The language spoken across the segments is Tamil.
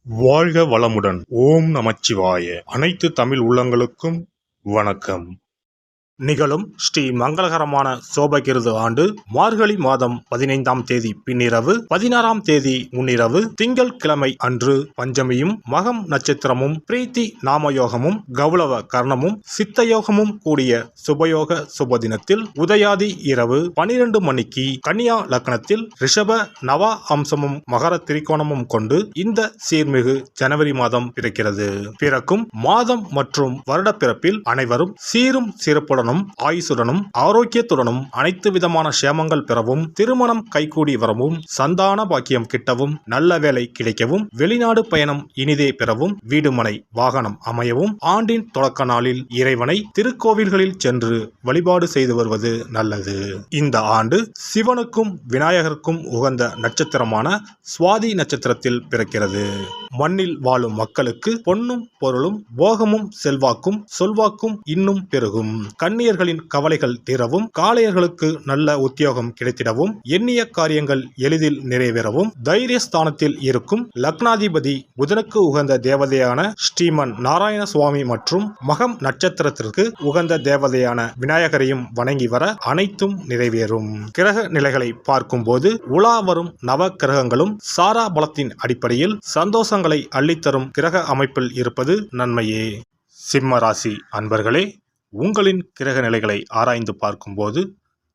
வாழ்க வளமுடன். ஓம் நமச்சிவாய. அனைத்து தமிழ் உள்ளங்களுக்கும் வணக்கம். நிகழும் ஸ்ரீ மங்களகரமான சோபகிருது ஆண்டு மார்கழி மாதம் 15ஆம் தேதி பின்னிரவு 16ஆம் தேதி முன்னிரவு திங்கள் கிழமை அன்று பஞ்சமியும் மகம் நட்சத்திரமும் பிரீத்தி நாமயோகமும் கௌளவ கர்ணமும் சித்தயோகமும் கூடிய சுபயோக சுபதினத்தில் உதயாதி இரவு 12 மணிக்கு கன்னியா லக்னத்தில் ரிஷப நவா அம்சமும் மகர திரிகோணமும் கொண்டு இந்த சீர்மிகு ஜனவரி மாதம் பிறக்கிறது. பிறக்கும் மாதம் மற்றும் வருட பிறப்பில் அனைவரும் சீரும் சிறப்புடனும் ஆயுசுடனும் ஆரோக்கியத்துடனும் அனைத்து விதமான சேமங்கள் பெறவும், திருமணம் கைகூடி வரவும், சந்தான பாக்கியம் கிட்டவும், நல்ல வேலை கிடைக்கவும், வெளிநாடு பயணம் இனிதே பெறவும், வீடுமனை வாகனம் அமையவும், ஆண்டின் தொடக்க நாளில் இறைவனை திருக்கோவில்களில் சென்று வழிபாடு செய்து வருவது நல்லது. இந்த ஆண்டு சிவனுக்கும் விநாயகருக்கும் உகந்த நட்சத்திரமான சுவாதி நட்சத்திரத்தில் பிறக்கிறது. மண்ணில் வாழும் மக்களுக்கு பொன்னும் பொருளும் போகமும் செல்வாக்கும் சொல்வாக்கும் இன்னும் பெருகும். கன்னியர்களின் கவலைகள் தீரவும், காளையர்களுக்கு நல்ல உத்தியோகம் கிடைத்திடவும், எண்ணிய காரியங்கள் எளிதில் நிறைவேறவும், தைரியஸ்தானத்தில் இருக்கும் லக்னாதிபதி புதனுக்கு உகந்த தேவதையான ஸ்ரீமன் நாராயண சுவாமி மற்றும் மகம் நட்சத்திரத்திற்கு உகந்த தேவதையான விநாயகரையும் வணங்கி வர அனைத்தும் நிறைவேறும். கிரக நிலைகளை பார்க்கும் போது உலா வரும் நவ கிரகங்களும் சாரா பலத்தின் அடிப்படையில் சந்தோஷங்களை அள்ளித்தரும் கிரக அமைப்பில் இருப்பது நன்மையே. சிம்ம ராசி அன்பர்களே, உங்களின் கிரக நிலைகளை ஆராய்ந்து பார்க்கும்போது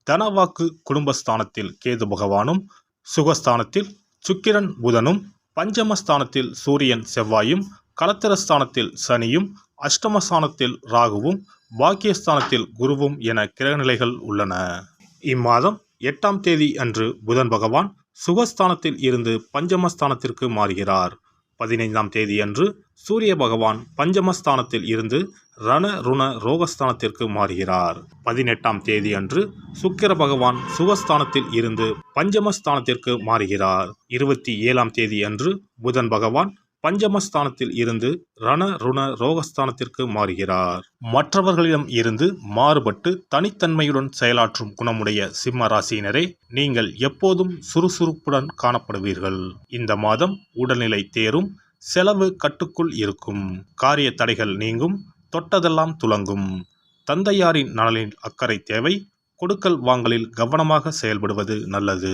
தனவாக்கு குடும்பஸ்தானத்தில் கேது பகவானும், சுகஸ்தானத்தில் சுக்கிரன் புதனும், பஞ்சமஸ்தானத்தில் சூரியன் செவ்வாயும், களத்திரஸ்தானத்தில் சனியும், அஷ்டமஸ்தானத்தில் ராகுவும், பாக்கியஸ்தானத்தில் குருவும் என கிரகநிலைகள் உள்ளன. இம்மாதம் 8ஆம் தேதி அன்று புதன் பகவான் சுகஸ்தானத்தில் இருந்து பஞ்சமஸ்தானத்திற்கு மாறுகிறார். 15ஆம் தேதி அன்று சூரிய பகவான் பஞ்சமஸ்தானத்தில் இருந்து ரண ருண ரோகஸ்தானத்திற்கு மாறுகிறார். 18ஆம் தேதி அன்று சுக்கிர பகவான் சுகஸ்தானத்தில் இருந்து பஞ்சமஸ்தானத்திற்கு மாறுகிறார். 27ஆம் தேதி அன்று புதன் பகவான் பஞ்சமஸ்தானத்தில் இருந்து ரண ருண ரோகஸ்தானத்திற்கு மாறுகிறார். மற்றவர்களிடம் இருந்து மாறுபட்டு தனித்தன்மையுடன் செயலாற்றும் குணமுடைய சிம்ம ராசியினரே, நீங்கள் எப்போதும் சுறுசுறுப்புடன் காணப்படுவீர்கள். இந்த மாதம் உடல்நிலை தேரும், செலவு கட்டுக்குள் இருக்கும், காரிய தடைகள் நீங்கும், தொட்டதெல்லாம் துலங்கும். தந்தையாரின் நலனில் அக்கறை தேவை. கொடுக்கல் வாங்கலில் கவனமாக செயல்படுவது நல்லது.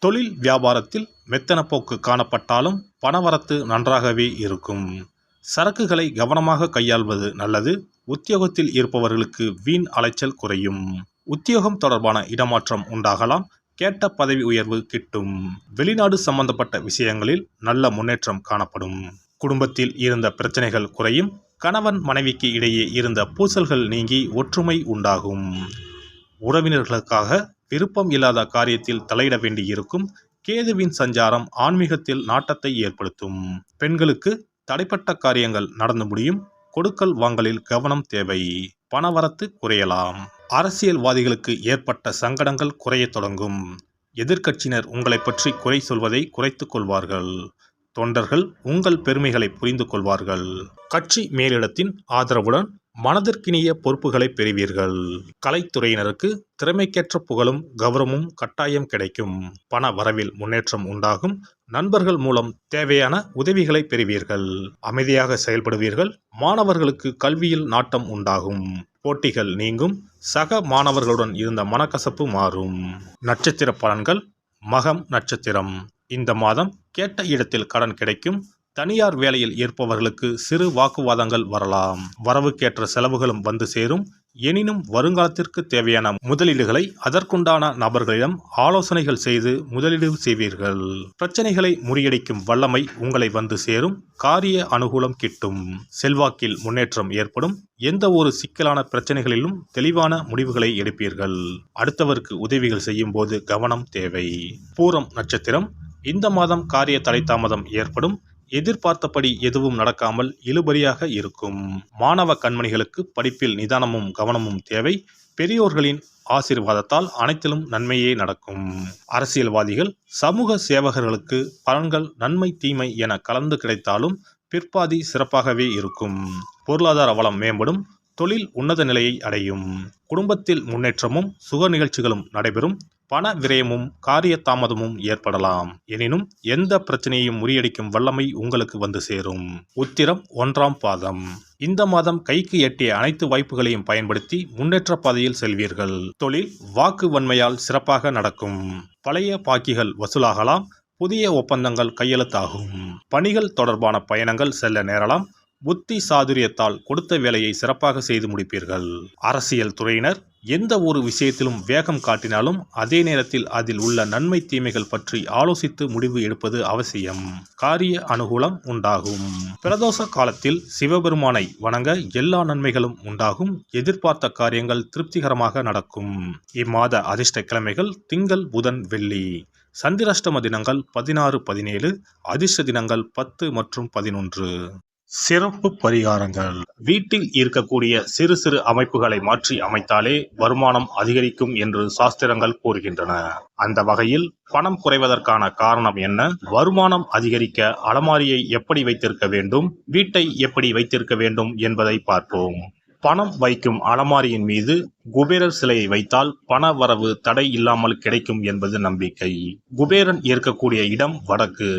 தொழில் வியாபாரத்தில் மெத்தன போக்கு காணப்பட்டாலும் பணவரத்து நன்றாகவே இருக்கும். சரக்குகளை கவனமாக கையாள்வது நல்லது. உத்தியோகத்தில் இருப்பவர்களுக்கு வீண் அலைச்சல் குறையும். உத்தியோகம் தொடர்பான இடமாற்றம் உண்டாகலாம். கேட்ட பதவி உயர்வு கிட்டும். வெளிநாடு சம்பந்தப்பட்ட விஷயங்களில் நல்ல முன்னேற்றம் காணப்படும். குடும்பத்தில் இருந்த பிரச்சனைகள் குறையும். கணவன் மனைவிக்கு இடையே இருந்த பூசல்கள் நீங்கி ஒற்றுமை உண்டாகும். உறவினர்களுக்காக விருப்பம் இல்லாத காரியத்தில் தலையிட வேண்டியிருக்கும். கேதுவின் சஞ்சாரம் ஆன்மீகத்தில் நாட்டத்தை ஏற்படுத்தும். பெண்களுக்கு தடைப்பட்ட காரியங்கள் நடந்து முடியும். கொடுக்கல் வாங்கலில் கவனம் தேவை. பணவரத்து குறையலாம். அரசியல்வாதிகளுக்கு ஏற்பட்ட சங்கடங்கள் குறையத் தொடங்கும். எதிர்க்கட்சியினர் உங்களை பற்றி குறை சொல்வதை குறைத்துக் கொள்வார்கள். தொண்டர்கள் உங்கள் பெருமைகளை புரிந்து கொள்வார்கள். கட்சி மேலிடத்தின் ஆதரவுடன் மனதிற்கினிய பொறுப்புகளை பெறுவீர்கள். கலைத்துறையினருக்கு திறமைக்கேற்ற புகழும் கௌரவமும் கட்டாயம் கிடைக்கும். பண வரவில் முன்னேற்றம் உண்டாகும். நண்பர்கள் மூலம் தேவையான உதவிகளை பெறுவீர்கள். அமைதியாக செயல்படுவீர்கள். மாணவர்களுக்கு கல்வியில் நாட்டம் உண்டாகும். போட்டிகள் நீங்கும். சக மாணவர்களுடன் இருந்த மனக்கசப்பு மாறும். நட்சத்திர பலன்கள். மகம் நட்சத்திரம். இந்த மாதம் கேட்ட இடத்தில் கடன் கிடைக்கும். தனியார் வேலையில் இருப்பவர்களுக்கு சிறு வாக்குவாதங்கள் வரலாம். வரவுக்கேற்ற செலவுகளும் வந்து சேரும். எனினும் வருங்காலத்திற்கு தேவையான முதலீடுகளை அதற்குண்டான நபர்களிடம் ஆலோசனைகள் செய்து முதலீடு செய்வீர்கள். பிரச்சனைகளை முறியடிக்கும் வல்லமை உங்களை வந்து சேரும். காரிய அனுகூலம் கிட்டும். செல்வாக்கில் முன்னேற்றம் ஏற்படும். எந்த ஒரு சிக்கலான பிரச்சனைகளிலும் தெளிவான முடிவுகளை எடுப்பீர்கள். அடுத்தவருக்கு உதவிகள் செய்யும் போது கவனம் தேவை. பூரம் நட்சத்திரம். இந்த மாதம் காரிய தடை தாமதம் ஏற்படும். எதிர்பார்த்தபடி எதுவும் நடக்காமல் இழுபறியாக இருக்கும். மாணவ கண்மணிகளுக்கு படிப்பில் நிதானமும் கவனமும் தேவை. பெரியோர்களின் ஆசீர்வாதத்தால் அனைத்திலும் நன்மையே நடக்கும். அரசியல்வாதிகள் சமூக சேவகர்களுக்கு பலன்கள் நன்மை தீமை என கலந்து கிடைத்தாலும் பிற்பாதி சிறப்பாகவே இருக்கும். பொருளாதார வளம் மேம்படும். தொழில் உன்னத நிலையை அடையும். குடும்பத்தில் முன்னேற்றமும் சுக நிகழ்ச்சிகளும் நடைபெறும். பண விரயமும் காரிய தாமதமும் ஏற்படலாம். எனினும் எந்த பிரச்சனையையும் முறியடிக்கும் வல்லமை உங்களுக்கு வந்து சேரும். உத்திரம் 1ஆம் பாதம். இந்த மாதம் கைக்கு எட்டிய அனைத்து வாய்ப்புகளையும் பயன்படுத்தி முன்னேற்ற பாதையில் செல்வீர்கள். தொழில் வாக்கு வன்மையால் சிறப்பாக நடக்கும். பழைய பாக்கிகள் வசூலாகலாம். புதிய ஒப்பந்தங்கள் கையெழுத்தாகும். பணிகள் தொடர்பான பயணங்கள் செல்ல நேரலாம். புத்தி சாதுரியத்தால் கொடுத்த வேலையை சிறப்பாக செய்து முடிப்பீர்கள். அரசியல் துறையினர் எந்த ஒரு விஷயத்திலும் வேகம் காட்டினாலும் அதே நேரத்தில் அதில் உள்ள நன்மை தீமைகள் பற்றி ஆலோசித்து முடிவு எடுப்பது அவசியம். காரிய அனுகூலம் உண்டாகும். பிரதோஷ காலத்தில் சிவபெருமானை வணங்க எல்லா நன்மைகளும் உண்டாகும். எதிர்பார்த்த காரியங்கள் திருப்திகரமாக நடக்கும். இம்மாத அதிர்ஷ்ட கிழமைகள் திங்கள், புதன், வெள்ளி. சந்திராஷ்டம தினங்கள் 16, 17. அதிர்ஷ்ட தினங்கள் 10 மற்றும் 11. சிறப்பு பரிகாரங்கள். வீட்டில் இருக்கக்கூடிய சிறு சிறு அமைப்புகளை மாற்றி அமைத்தாலே வருமானம் அதிகரிக்கும் என்று சாஸ்திரங்கள் கூறுகின்றன. அந்த வகையில் பணம் குறைவதற்கான காரணம் என்ன? வருமானம் அதிகரிக்க அலமாரியை எப்படி வைத்திருக்க வேண்டும்? வீட்டை எப்படி வைத்திருக்க வேண்டும் என்பதை பார்ப்போம். பணம் வைக்கும் அலமாரியின் மீது குபேரர் சிலையை வைத்தால் பண வரவு தடை இல்லாமல் கிடைக்கும் என்பது நம்பிக்கை. குபேரன் இருக்கக்கூடிய இடம் வடக்கு.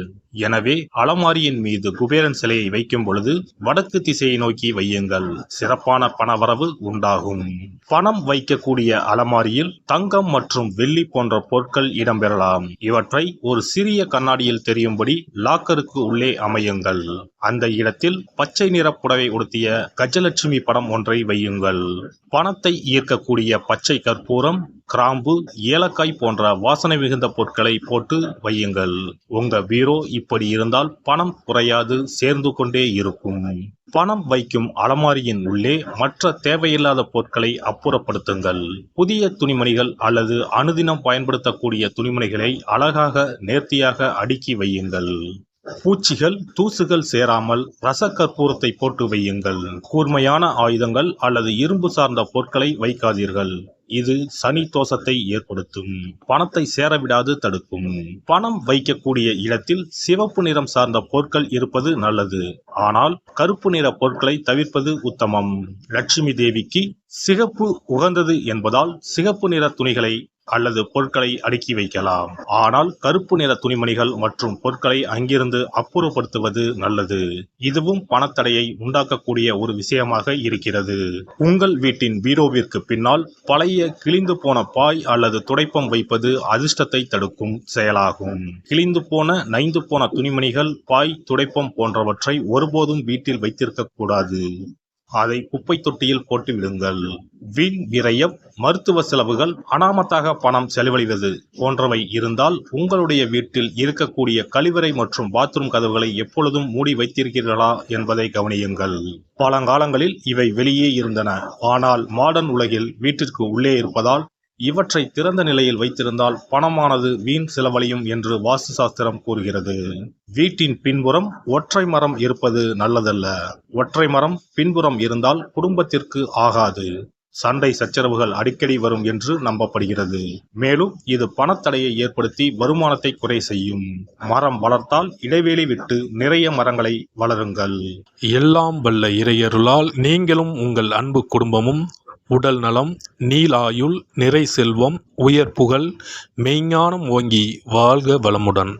எனவே அலமாரியின் மீது குபேரன் சிலையை வைக்கும் பொழுது வடக்கு திசையை நோக்கி வையுங்கள். சிறப்பான பணவரவு உண்டாகும். பணம் வைக்கக்கூடிய அலமாரியில் தங்கம் மற்றும் வெள்ளி போன்ற பொருட்கள் இடம்பெறலாம். இவற்றை ஒரு சிறிய கண்ணாடியில் தெரியும்படி லாக்கருக்கு உள்ளே அமையுங்கள். அந்த இடத்தில் பச்சை நிற புடவை உடுத்திய கஜலட்சுமி படம் ஒன்றை வையுங்கள். பணத்தை ஈர்க்கக்கூடிய பச்சை கற்பூரம், கிராம்பு, ஏலக்காய் போன்ற வாசனை மிகுந்த பொருட்களை போட்டு வையுங்கள். உங்க பீரோ இப்படி இருந்தால் பணம் குறையாது, சேர்ந்து கொண்டே இருக்கும். பணம் வைக்கும் அலமாரியின் உள்ளே மற்ற தேவையில்லாத பொருட்களை அப்புறப்படுத்துங்கள். புதிய துணிமணிகள் அல்லது அனுதினம் பயன்படுத்தக்கூடிய துணிமணிகளை அழகாக நேர்த்தியாக அடுக்கி வையுங்கள். பூச்சிகள், தூசுகள் சேராமல் ரசக்கற்பூரத்தை போட்டு வையுங்கள். கூர்மையான ஆயுதங்கள் அல்லது இரும்பு சார்ந்த பொருட்களை வைக்காதீர்கள். இது சனி தோஷத்தை ஏற்படுத்தும். பணத்தை சேரவிடாது தடுக்கும். பணம் வைக்கக்கூடிய இடத்தில் சிவப்பு நிறம் சார்ந்த பொருட்கள் இருப்பது நல்லது. ஆனால் கருப்பு நிற பொருட்களை தவிர்ப்பது உத்தமம். லட்சுமி தேவிக்கு சிகப்பு உகந்தது என்பதால் சிகப்பு நிற துணிகளை அல்லது பொருட்களை அடுக்கி வைக்கலாம். ஆனால் கருப்பு நிற துணிமணிகள் மற்றும் பொருட்களை அங்கிருந்து அப்புறப்படுத்துவது நல்லது. இதுவும் பணத்தடையை உண்டாக்கக்கூடிய ஒரு விஷயமாக இருக்கிறது. உங்கள் வீட்டின் பீரோவிற்கு பின்னால் பழைய கிழிந்து போன பாய் அல்லது துடைப்பம் வைப்பது அதிர்ஷ்டத்தை தடுக்கும் செயலாகும். கிழிந்து போன, நைந்து போன துணிமணிகள், பாய், துடைப்பம் போன்றவற்றை ஒருபோதும் வீட்டில் வைத்திருக்க கூடாது. அதை குப்பை தொட்டியில் போட்டு விடுங்கள். வீண் விரயம், மருத்துவ செலவுகள், அனாமத்தாக பணம் செலவழிவது போன்றவை இருந்தால் உங்களுடைய வீட்டில் இருக்கக்கூடிய கழிவறை மற்றும் பாத்ரூம் கதவுகளை எப்பொழுதும் மூடி வைத்திருக்கிறீர்களா என்பதை கவனியுங்கள். பழங்காலங்களில் இவை வெளியே இருந்தன. ஆனால் மாடர்ன் உலகில் வீட்டிற்கு உள்ளே இருப்பதால் இவற்றை திறந்த நிலையில் வைத்திருந்தால் பணமானது வீண் செலவழியும் என்று வாஸ்து சாஸ்திரம் கூறுகிறது. வீட்டின் பின்புறம் ஒற்றை மரம் இருப்பது நல்லதல்ல. ஒற்றை மரம் பின்புறம் இருந்தால் குடும்பத்திற்கு ஆகாது. சண்டை சச்சரவுகள் அடிக்கடி வரும் என்று நம்பப்படுகிறது. மேலும் இது பணத்தடையை ஏற்படுத்தி வருமானத்தை குறை செய்யும். மரம் வளர்த்தால் இடைவெளி விட்டு நிறைய மரங்களை வளருங்கள். எல்லாம் வல்ல இறையருளால் நீங்களும் உங்கள் அன்பு குடும்பமும் உடல் நலம், நீலாயுள், நிறை செல்வம், உயர் புகழ், மெய்ஞானம் ஓங்கி வாழ்க வளமுடன்.